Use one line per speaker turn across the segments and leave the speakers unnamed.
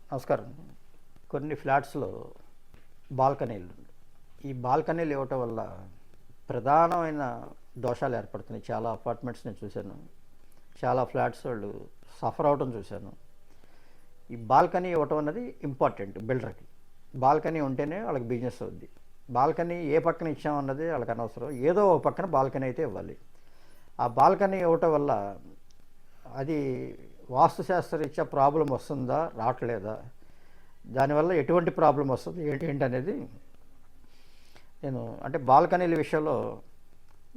నమస్కారం. కొన్ని ఫ్లాట్స్‌లో బాల్కనీలు. ఈ బాల్కనీలు ఇవ్వటం వల్ల ప్రధానమైన దోషాలు ఏర్పడుతున్నాయి. చాలా అపార్ట్మెంట్స్ నేను చూశాను. చాలా ఫ్లాట్స్ వాళ్ళు సఫర్ అవ్వటం చూశాను. ఈ బాల్కనీ ఇవ్వటం అన్నది ఇంపార్టెంట్ బిల్డర్‌కి. బాల్కనీ ఉంటేనే వాళ్ళకి బిజినెస్ అవుద్ది. బాల్కనీ ఏ పక్కన ఇచ్చామన్నది వాళ్ళకి అనవసరం. ఏదో ఒక పక్కన బాల్కనీ అయితే ఇవ్వాలి. ఆ బాల్కనీ ఇవ్వటం వల్ల అది వాస్తుశాస్త్రరీత్యా ప్రాబ్లం వస్తుందా, రావట్లేదా, దానివల్ల ఎటువంటి ప్రాబ్లం వస్తుంది ఏంటనేది నేను అంటే బాల్కనీల విషయంలో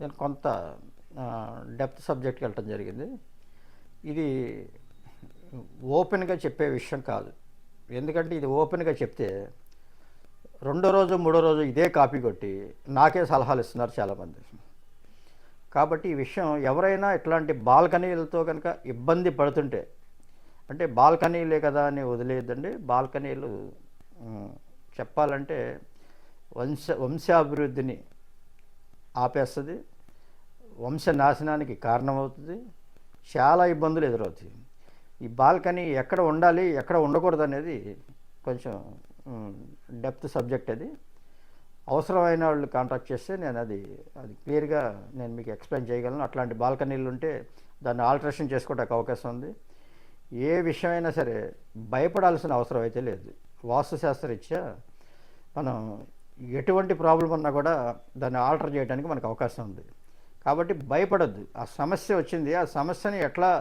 నేను కొంత డెప్త్ సబ్జెక్ట్కి వెళ్ళటం జరిగింది. ఇది ఓపెన్గా చెప్పే విషయం కాదు. ఎందుకంటే ఇది ఓపెన్గా చెప్తే రెండో రోజు మూడో రోజు ఇదే కాపీ కొట్టి నాకే సలహాలు ఇస్తున్నారు చాలామంది. కాబట్టి ఈ విషయం ఎవరైనా ఇట్లాంటి బాల్కనీలతో కనుక ఇబ్బంది పడుతుంటే, అంటే బాల్కనీలే కదా అని వదిలేయద్దండి. బాల్కనీలు చెప్పాలంటే వంశాభివృద్ధిని ఆపేస్తుంది, వంశనాశనానికి కారణమవుతుంది, చాలా ఇబ్బందులు ఎదురవుతాయి. ఈ బాల్కనీ ఎక్కడ ఉండాలి ఎక్కడ ఉండకూడదు అనేది కొంచెం డెప్త్ సబ్జెక్ట్. అది అవసరమైన వాళ్ళు కాంటాక్ట్ చేస్తే నేను అది క్లియర్గా నేను మీకు ఎక్స్ప్లెయిన్ చేయగలను. అట్లాంటి బాల్కనీలు ఉంటే దాన్ని ఆల్టరేషన్ చేసుకోవడానికి అవకాశం ఉంది. ఏ విషయమైనా సరే భయపడాల్సిన అవసరం అయితే లేదు. వాస్తుశాస్త్రరీత్యా మనం ఎటువంటి ప్రాబ్లం ఉన్నా కూడా దాన్ని ఆల్టర్ చేయడానికి మనకు అవకాశం ఉంది. కాబట్టి భయపడద్దు. ఆ సమస్య వచ్చింది, ఆ సమస్యని ఎట్లా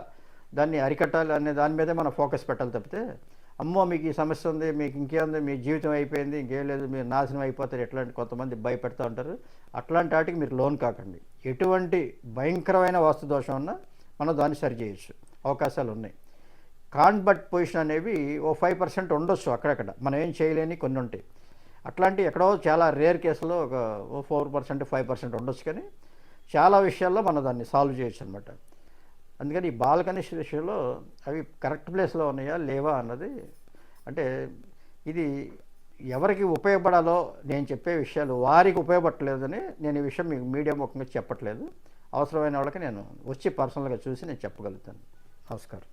దాన్ని అరికట్టాలి అనే దాని మీదే మనం ఫోకస్ పెట్టాలి తప్పితే, అమ్మో మీకు ఈ సమస్య ఉంది, మీకు ఇంకేముంది, మీ జీవితం అయిపోయింది, ఇంకేం లేదు, మీరు నాశనం అయిపోతారు, ఎట్లాంటి కొంతమంది భయపెడతా ఉంటారు. అట్లాంటి వాటికి మీరు లోన్ కాకండి. ఎటువంటి భయంకరమైన వాస్తు దోషం ఉన్నా మనం దాన్ని సరి చేయొచ్చు, అవకాశాలు ఉన్నాయి. కాన్బట్ పొజిషన్ అనేవి ఓ 5% ఉండొచ్చు, అక్కడక్కడ మనం ఏం చేయలేని కొన్ని ఉంటాయి. అట్లాంటి ఎక్కడో చాలా రేర్ కేసులో ఒక 4% 5% ఉండొచ్చు, కానీ చాలా విషయాల్లో మనం దాన్ని సాల్వ్ చేయొచ్చు అనమాట. అందుకని ఈ బాల్కనీ విషయంలో అవి కరెక్ట్ ప్లేస్లో ఉన్నాయా లేవా అన్నది, అంటే ఇది ఎవరికి ఉపయోగపడాలో నేను చెప్పే విషయాలు వారికి ఉపయోగపడలేదని నేను ఈ విషయం మీకు మీడియా ముఖంగా చెప్పట్లేదు. అవసరమైన వాళ్ళకి నేను వచ్చి పర్సనల్గా చూసి నేను చెప్పగలుగుతాను. నమస్కారం.